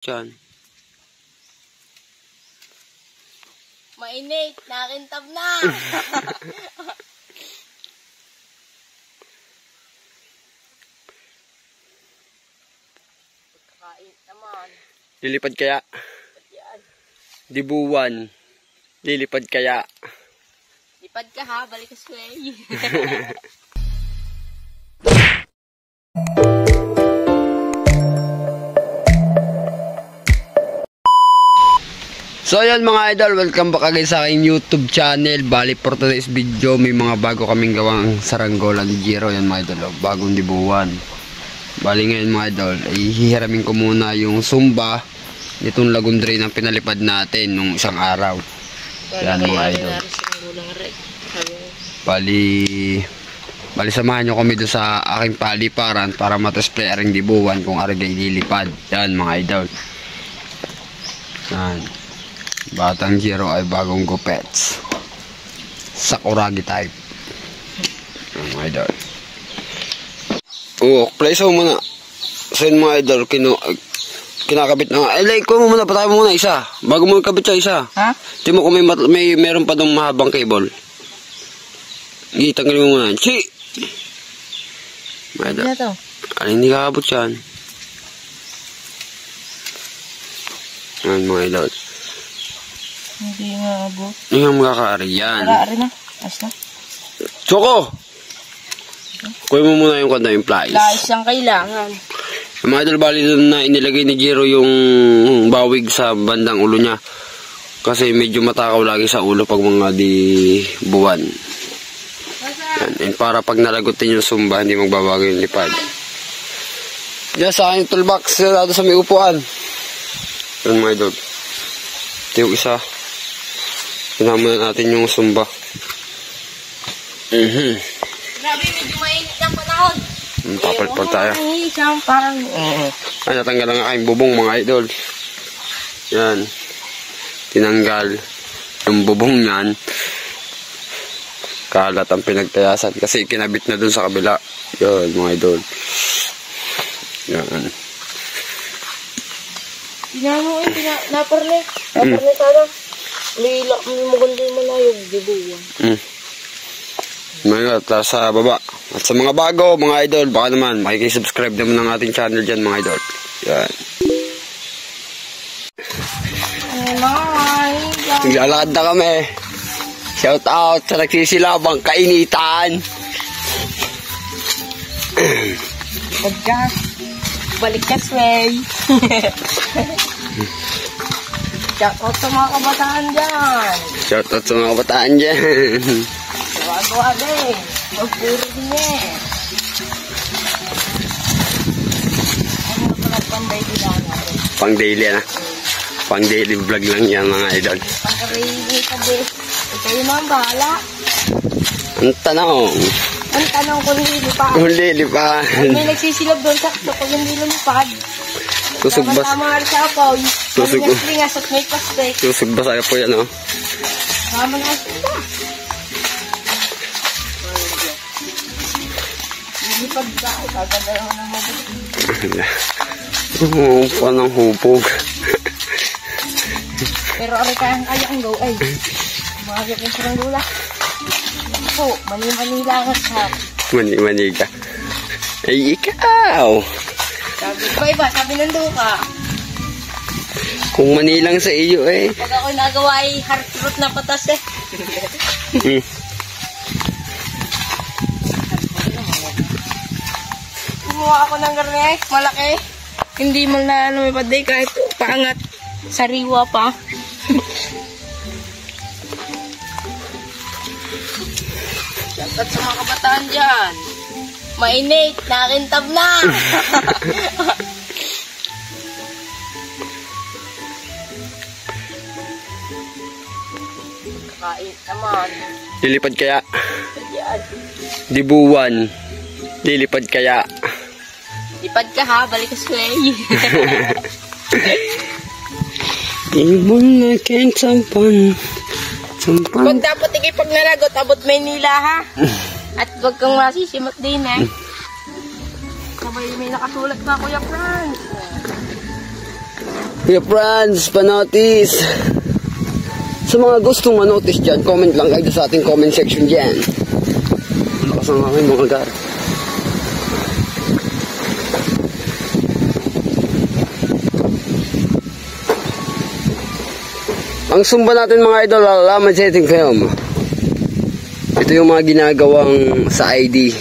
Diyan. Mainit, nakintab na. Pagkain naman. Lilipad kaya? Yan. Dibuwan. Lilipad kaya? Lipad ka ha, balik ka sway. So ayun mga idol, welcome back again sa aking YouTube channel. Bali for today's video, may mga bago kaming gawang saranggolan Giro. Yan mga idol, bagong dibuwan. Bali ngayon mga idol, ihihiramin ko muna yung sumba nitong lagundre na pinalipad natin nung isang araw. Yan mga idol. Bali samahan nyo kami doon sa aking paliparan para matesplay aring dibuwan kung arigay lilipad. Yan mga idol. Yan. Batang Giro ay bagong gupets. Sakuragi type. Mga idol. Play so muna. So yun mga idol, kinakabit na nga. Like ko muna, patay mo muna isa. Bago mo ikabit sa isa. Ha? Di mo kung meron pa dong mahabang cable. Tanggalin mo muna. Chi! Mga idol. Ano to? Hindi kakabot yan. Yan mga idol. Hindi nga abot. Hindi nga magkakaari yan. Nakaari na. As na. Choco! Kuha mo muna yung kanda, yung plies. Plies ang kailangan. Yung mga idol, bali doon na inilagay ni Giro yung bawig sa bandang ulo niya. Kasi medyo matakaw lagi sa ulo pag mga buwan. Yan. And para pag nalagutin yung sumba, hindi magbabago yung lipad. Diyan sa akin yung toolbox, dito sa may upuan. Yan mga idol. Ito yung isa. Pinamunan natin yung sumba. Grabe, medyo mainit ang panahon. Papalpag tayo. Parang... Ay, natanggal ang aking bubong mga idol. Yan. Tinanggal yung bubong niyan. Kalat ang pinagtayasan. Kasi kinabit na dun sa kabila. Yan mga idol. Yan. Pinano eh, naparne. Naparne sana. Lila, maganda yung malayog, dibuwan. Mga sa baba. At sa mga bago, mga idol, baka naman, makikisubscribe naman ng ating channel dyan, mga idol. Yan. Naglalakad na kami. Shout out sa nagsisilabang kainitan. Balik ka, sway. Shout out sa mga kabataan dyan. Shout out sa mga kabataan dyan. Gawa-gawa din. Magpuro din eh. Ano pala pang-daily lang natin? Pang-daily na. Pang-daily vlog lang yan mga idol. Pang-daily ka din. Ikaw yung mga bahala. Ang tanong. Ang tanong kung lilipad. Kung lilipad. May nagsisilab doon sakto pag hindi lumipad. Susugbas. Tama sa apaw. Lingas at may plastic. Susugbas ayaw po yan, oh. Tama na ito ba? Lilipad ka. Kaganda naman ang mabuti. Panang hupog. Pero ari kaya ang go ay. Mahagap yung saranggola. Ako, mani-mani lang at sarap. Mani-mani ka. Ay, ikaw. Sabi ba, sabi nando ka. Kung mani lang sa iyo eh. Pag ako nagawa ay heart fruit na patas eh. Kumuha ako ng garnek, malaki. Hindi mo na lumipad eh, kahit paangat. Sariwa pa. At sa mga kabataan dyan, mainit, nakintab na. Kain naman. Lilipad kaya? Yan. Dibuwan. Lilipad kaya? Lipad ka ha, balik ka sway. Ibon na kensampan. Kung dapat ikipag nalagot, abot Maynila ha. At wag kang masisimot din eh. Sabay may nakasulat na Kuya Franz. Kuya Franz, panotice. Sa mga gustong manotice dyan, comment lang kayo sa ating comment section dyan. Lakas ang hangin mga gar. Ang sumba natin mga idol, Laman Setting Film. Ito yung mga ginagawang sa ID.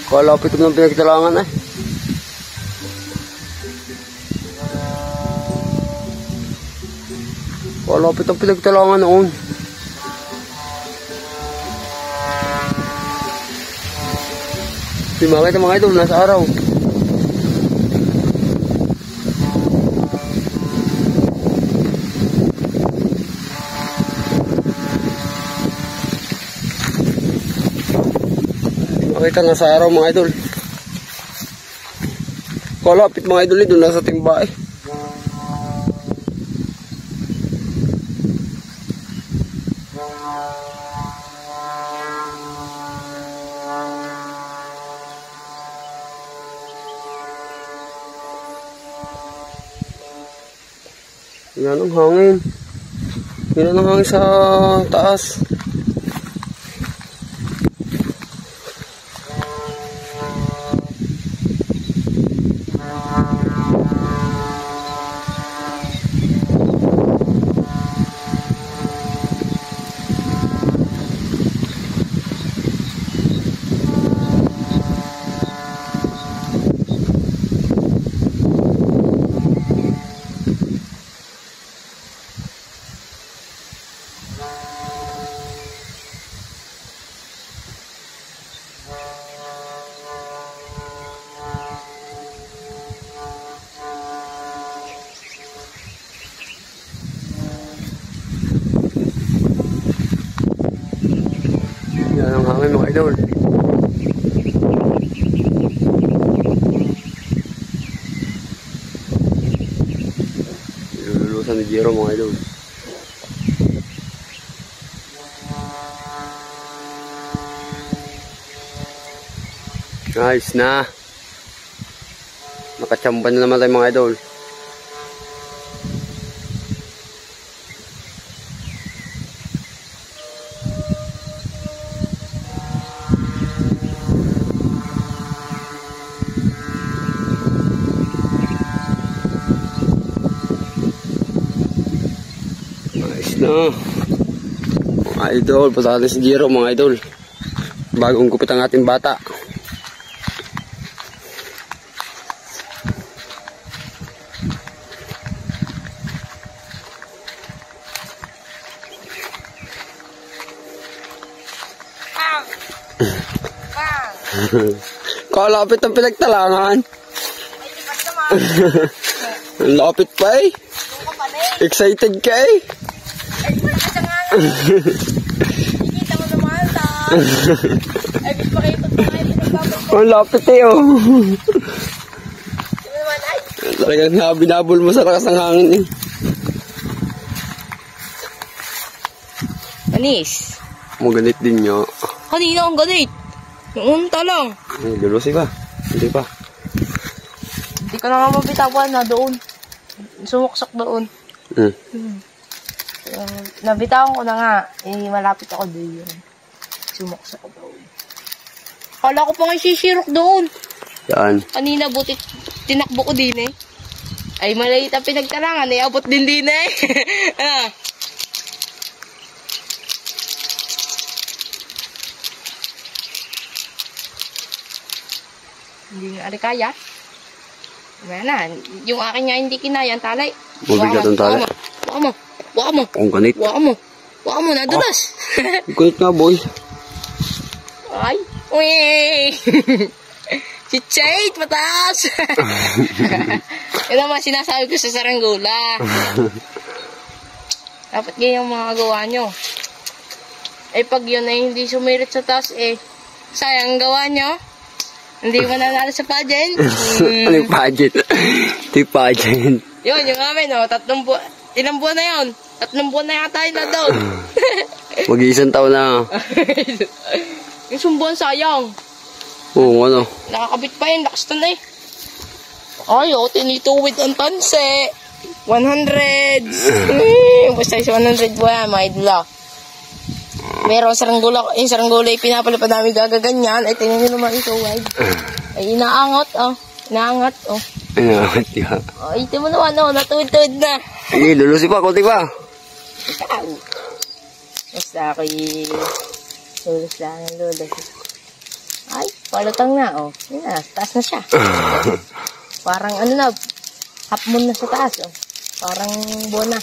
Kalapit ng pinagtalangan eh. Kalapit ang pinagtalangan noon. Di makita mga idol, nasa araw. Makita nga sa araw mga idol. Kalapit mga idol ito, nasa timba eh. Yan ang hangin. Yan ang hangin sa taas. Yan ang hangin mga idol. Ilulusan ni Jero mga idol. Nice na. Nakachamba na naman tayo mga idol. No. Mga idol, punta natin si Jero mga idol. Bagong gupit ang ating bata. Kalapit ang pinagtalangan. Ang lapit pa eh. Excited ka eh. Ikita mo naman ta. Ay, bis pa kayo pagpapay. Ang lapit eh oh. Naman ay. Talagang binabol mo sa lakas ng hangin eh. Anis. Maganit din nyo. Kanina ang ganit. Unta lang. Galusi ba? Hindi pa. Hindi ka na nga mabitawan na doon. Sumuksak doon. Nabitawan ko na nga. Malapit ako doon. Sumuksak ko doon. Kala ko pa nga sisirok doon. Yan. Kanina buti tinakbo ko din eh. Ay maliit ang pinagtarangan eh. Abot din eh. Hindi nga kaya. Wala na. Yung akin nga hindi kinaya ang talay. Mabigat ang talay. Waka mo. Waka mo. Ang ganit. Waka mo. Waka mo. Nadulas. Ganit nga boy. Ay. Uy. Si Chait. Mataas. Yan naman sinasabi ko sa saranggola. Dapat ganyan mga gawa nyo. Eh pag yun ay hindi sumirit sa taas eh. Sayang gawa nyo. Hindi mo nanalo sa pageant. Ano yung pageant? Ito yung pageant. Yun, yung amin, oh, 3 buwan. Ilang buwan na yun? 3 buwan na yata yun na doon. Mag-iisang taon na. Yung sumbuan sayang. Oo, ano. Nakakabit pa yun, lakas na eh. Ay, tinituwid ang tanse. 100. Basta is 100 po yan, mga idol. Meron saranggula, yung saranggula pinapalipad namin gagaganyan. Ay, tingnan nyo naman ito, wide. Ay, inaangat, oh. Inaangat, oh. Inaangat ka. Oh, ito mo naman, oh. Natuwid-tuwid na. Sige, lulusi pa, kunti pa. Basta ako'y lulus lang ang lulus. Ay, palutang na, oh. Yun na, taas na siya. Parang ano na, half moon na sa taas, oh. Parang bona.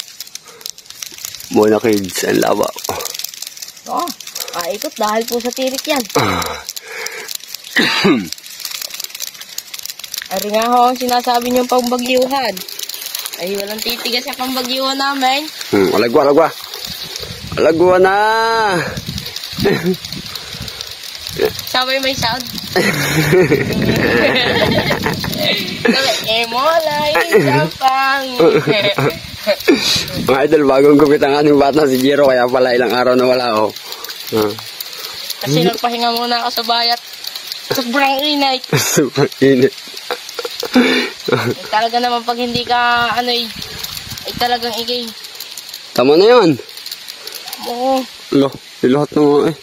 Bona kids, ang laba. Oo, ikot dahil po sa tirik yan. Ari nga ho, sinasabi niyong pangbagyuhan. Ay, walang titigas sa pangbagyuhan namin. Alagwa. Alagwa na! Sabay may sound. Emolay, sapang. Mga idol, bagong gupit ang ating bata si Jiro, kaya pala ilang araw na wala, oh. Kasi nagpahinga muna ako sa bayat. Sobrang init. Sobrang init. Talaga naman pag hindi ka, ay talagang ikay. Tama na yan. Oo. Lahat na mga eh.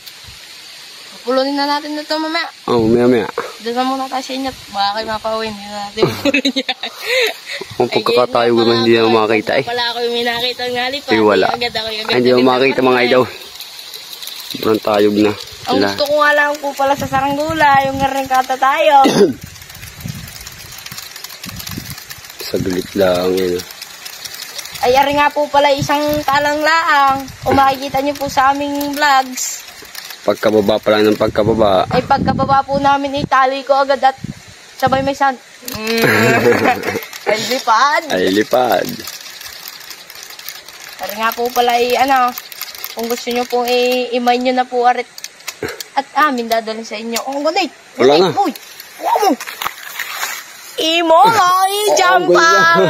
Pulunin na natin ito mamaya. Oo, maya. Doon na muna tayo sa inyo. Baka kayo mapawin. Hindi na natin pulunin yan. Ang pagkakatayo ko hindi na makakita eh. Wala ako yung minakita ng halipan. Eh, wala. Hindi na makakita mga idol. Sobrang tayog na. Ang gusto ko nga lang po pala sa saranggula, yung ngarengkata tayo. Saglit lang yun. Ay, ari nga po pala isang talang laang. Kung makikita niyo po sa aming vlogs. Pagkababa pa lang ng pagkababa. Ay, pagkababa po namin, itali ko agad at sabay may sand. Ay, lipad. Ay, lipad. Ari nga po pala, kung gusto niyo pong i-imay niyo na po arit. At amin dadalhin sa inyo. Oh, ganit. Wala na. Uy, wala mo. Imolay, jampang.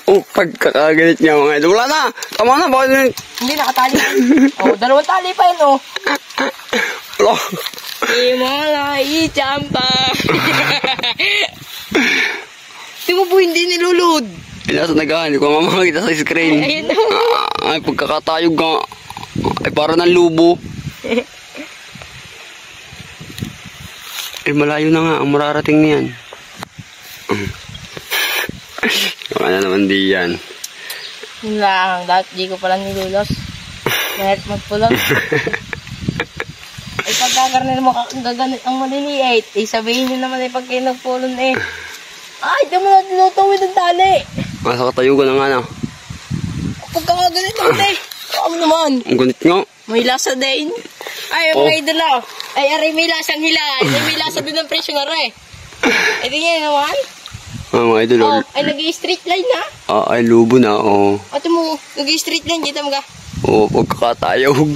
Oh, pagkakaganit niya mga idol. Wala na. Tama na. Bakit hindi nakatali. Oh, 2 tali pa yun, oh. wala. Imolay, jampang. Di mo po hindi nilulod. Nasa nagahan. Hindi ko nga makakita sa screen. Ayun na. Ay, pagkakatayog nga. Ay, para ng lubo. Eh, malayo na nga. Ang mararating niyan. Baka na naman di yan. Yun lang. Dahil di ko pala nilulos. Kahit magpulong. Ay, pagkakarnil mo gaganit ang maliliit. Eh, sabihin nyo naman pag kayo nagpulong ay, di mo na tinutuwid ang tali. Masa katayugan na nga na. Pagkakaganit naman Ano naman? Ang ganit nga. May lasa din. Ay, mga idol ay, aray may lasang hila. Ay, may lasa din ng presyo nga rin. Ay, tingnan naman. Mga idol. Oh, ay, nag-i-street line na. Ay, lubo na. Oh. Ate mo, nag-i-street line. Kita mo ka. Oo, pagkakatayog.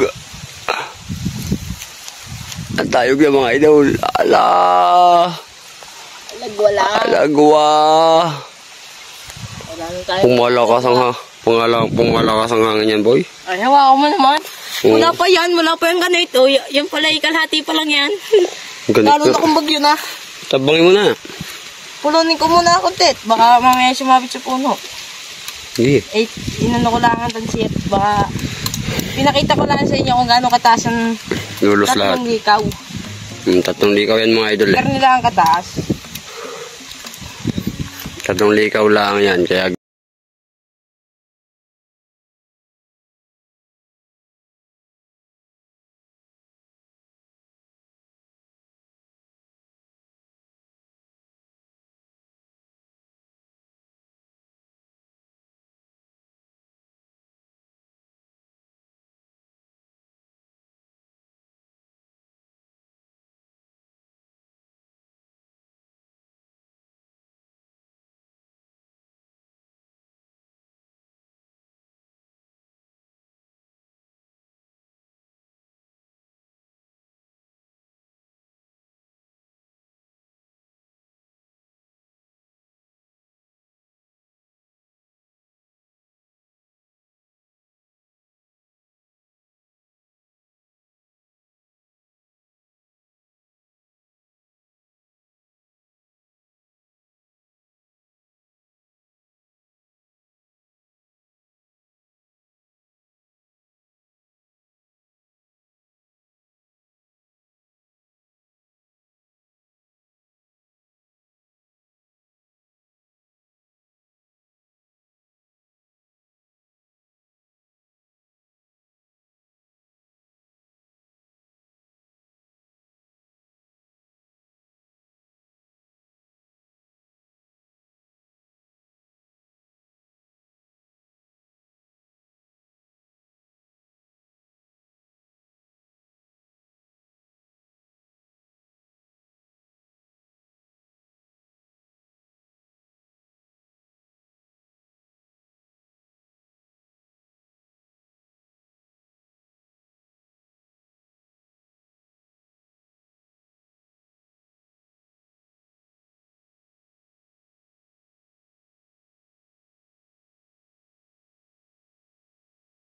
Ang tayog yan mga idol. Ala. Alagwala. Alagwa. Wala nang tayo. Pumalakas ang pumalakas ang hangin yan, boy. Ay, hawa ko mo naman. Oo. Wala pa yan ganito. Yan pala, ikalhati pa lang yan. Ganit Lalo na. na kung bagyo na. Tabangin mo na. Pulunin ko muna ako, Tet. Baka mamaya sumabit sa puno. Hindi. Eh, inano ko lang ang tansiyat. Baka, pinakita ko lang sa inyo kung gaano kataas ang Lulos lahat. 3 likaw. 3 likaw yan mga idol. Pero nila ang kataas. 3 likaw lang yan. Kaya